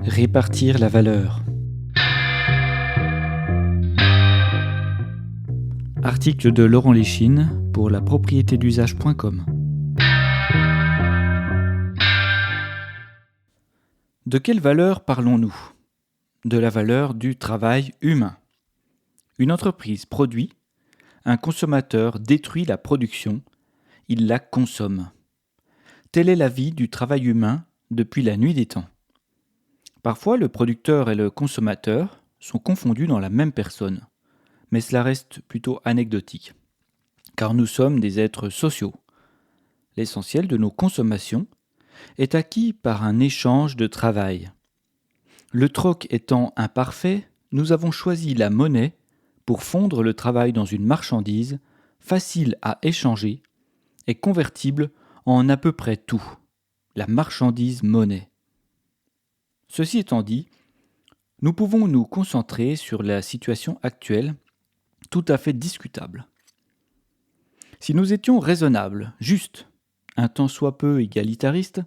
Répartir la valeur. Article de Laurent Léchine pour la propriété-d'usage.com. De quelle valeur parlons-nous ? De la valeur du travail humain. Une entreprise produit, un consommateur détruit la production, il la consomme. Telle est la vie du travail humain depuis la nuit des temps. Parfois, le producteur et le consommateur sont confondus dans la même personne, mais cela reste plutôt anecdotique, car nous sommes des êtres sociaux. L'essentiel de nos consommations est acquis par un échange de travail. Le troc étant imparfait, nous avons choisi la monnaie pour fondre le travail dans une marchandise facile à échanger et convertible en à peu près tout, la marchandise monnaie. Ceci étant dit, nous pouvons nous concentrer sur la situation actuelle, tout à fait discutable. Si nous étions raisonnables, justes, un tant soit peu égalitaristes,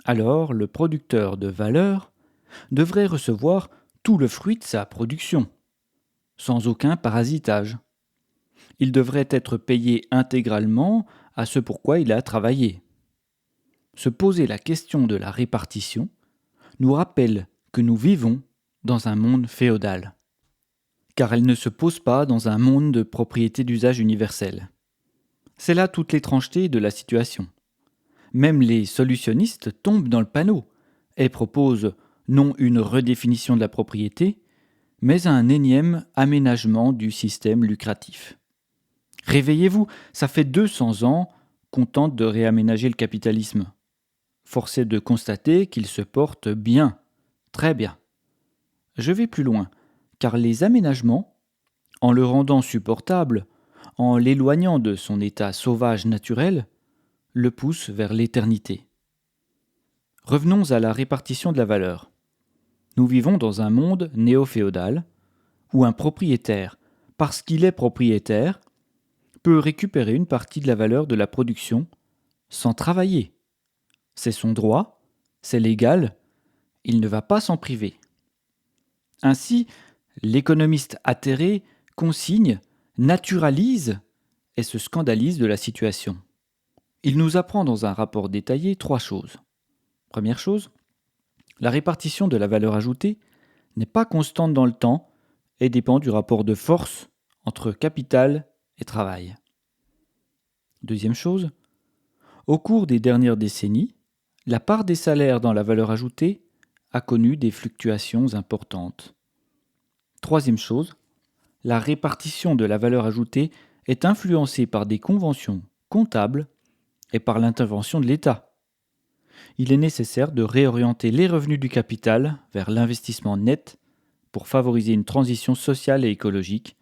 alors le producteur de valeur devrait recevoir tout le fruit de sa production, sans aucun parasitage. Il devrait être payé intégralement à ce pourquoi il a travaillé. Se poser la question de la répartition nous rappelle que nous vivons dans un monde féodal, car elle ne se pose pas dans un monde de propriété d'usage universel. C'est là toute l'étrangeté de la situation. Même les solutionnistes tombent dans le panneau et proposent non une redéfinition de la propriété, mais un énième aménagement du système lucratif. Réveillez-vous, ça fait 200 ans qu'on tente de réaménager le capitalisme. Force est de constater qu'il se porte bien, très bien. Je vais plus loin, car les aménagements, en le rendant supportable, en l'éloignant de son état sauvage naturel, le poussent vers l'éternité. Revenons à la répartition de la valeur. Nous vivons dans un monde néo-féodal, où un propriétaire, parce qu'il est propriétaire, peut récupérer une partie de la valeur de la production sans travailler. C'est son droit, c'est légal, il ne va pas s'en priver. Ainsi, l'économiste atterré consigne, naturalise et se scandalise de la situation. Il nous apprend dans un rapport détaillé 3 choses. Première chose, la répartition de la valeur ajoutée n'est pas constante dans le temps et dépend du rapport de force entre capital et travail. Deuxième chose, au cours des dernières décennies, la part des salaires dans la valeur ajoutée a connu des fluctuations importantes. Troisième chose, la répartition de la valeur ajoutée est influencée par des conventions comptables et par l'intervention de l'État. Il est nécessaire de réorienter les revenus du capital vers l'investissement net pour favoriser une transition sociale et écologique.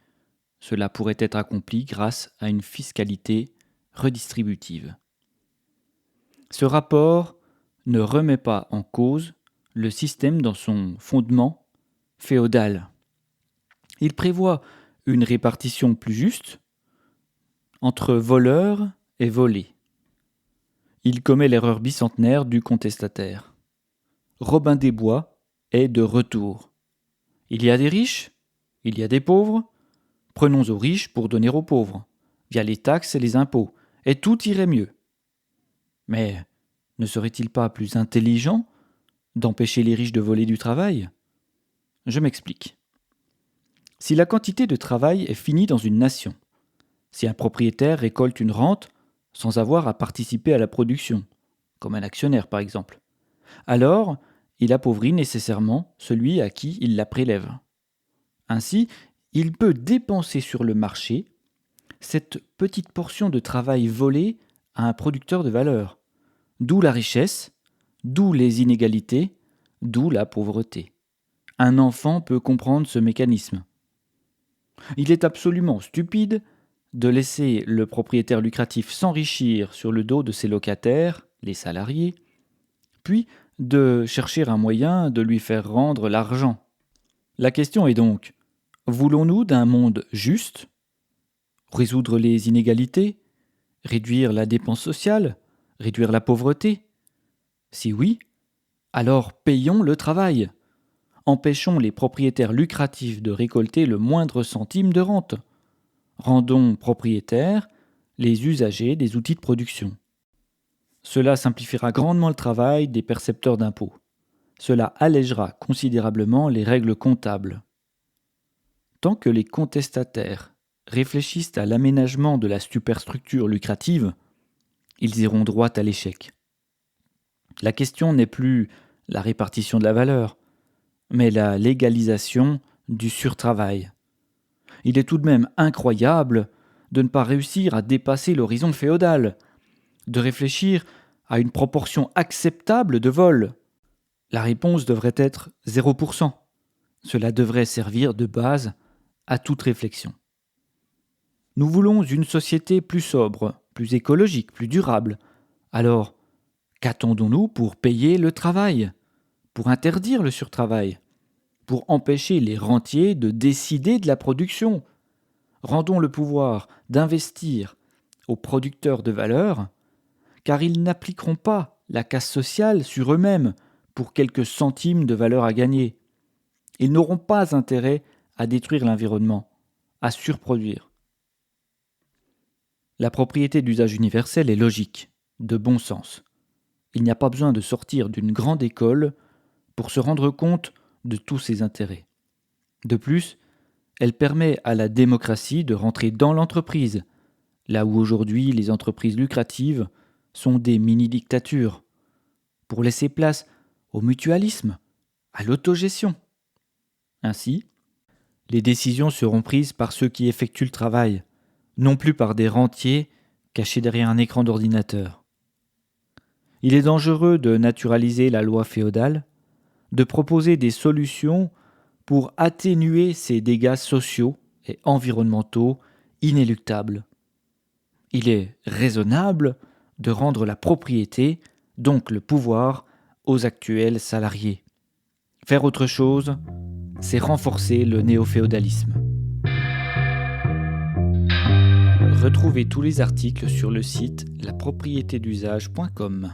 Cela pourrait être accompli grâce à une fiscalité redistributive. Ce rapport ne remet pas en cause le système dans son fondement féodal. Il prévoit une répartition plus juste entre voleurs et volés. Il commet l'erreur bicentenaire du contestataire. Robin des Bois est de retour. Il y a des riches, il y a des pauvres. Prenons aux riches pour donner aux pauvres, via les taxes et les impôts, et tout irait mieux. Mais ne serait-il pas plus intelligent d'empêcher les riches de voler du travail ? Je m'explique. Si la quantité de travail est finie dans une nation, si un propriétaire récolte une rente sans avoir à participer à la production, comme un actionnaire par exemple, alors il appauvrit nécessairement celui à qui il la prélève. Ainsi, il peut dépenser sur le marché cette petite portion de travail volée à un producteur de valeur, d'où la richesse, d'où les inégalités, d'où la pauvreté. Un enfant peut comprendre ce mécanisme. Il est absolument stupide de laisser le propriétaire lucratif s'enrichir sur le dos de ses locataires, les salariés, puis de chercher un moyen de lui faire rendre l'argent. La question est donc, voulons-nous d'un monde juste, résoudre les inégalités, réduire la dépense sociale, réduire la pauvreté ? Si oui, Alors payons le travail. Empêchons les propriétaires lucratifs de récolter le moindre centime de rente. Rendons propriétaires les usagers des outils de production. Cela simplifiera grandement le travail des percepteurs d'impôts. Cela allégera considérablement les règles comptables. Tant que les contestataires réfléchissent à l'aménagement de la superstructure lucrative, ils iront droit à l'échec. La question n'est plus la répartition de la valeur, mais la légalisation du surtravail. Il est tout de même incroyable de ne pas réussir à dépasser l'horizon féodal, de réfléchir à une proportion acceptable de vol. La réponse devrait être 0%. Cela devrait servir de base à toute réflexion. Nous voulons une société plus sobre, plus écologique, plus durable. Alors, qu'attendons-nous pour payer le travail, pour interdire le surtravail, pour empêcher les rentiers de décider de la production? Rendons le pouvoir d'investir aux producteurs de valeur, car ils n'appliqueront pas la casse sociale sur eux-mêmes pour quelques centimes de valeur à gagner. Ils n'auront pas intérêt à détruire l'environnement, à surproduire. La propriété d'usage universel est logique, de bon sens. Il n'y a pas besoin de sortir d'une grande école pour se rendre compte de tous ses intérêts. De plus, elle permet à la démocratie de rentrer dans l'entreprise, là où aujourd'hui les entreprises lucratives sont des mini-dictatures, pour laisser place au mutualisme, à l'autogestion. Ainsi, les décisions seront prises par ceux qui effectuent le travail, non plus par des rentiers cachés derrière un écran d'ordinateur. Il est dangereux de naturaliser la loi féodale, de proposer des solutions pour atténuer ces dégâts sociaux et environnementaux inéluctables. Il est raisonnable de rendre la propriété, donc le pouvoir, aux actuels salariés. Faire autre chose, c'est renforcer le néo-féodalisme. Retrouvez tous les articles sur le site lapropriétédusage.com.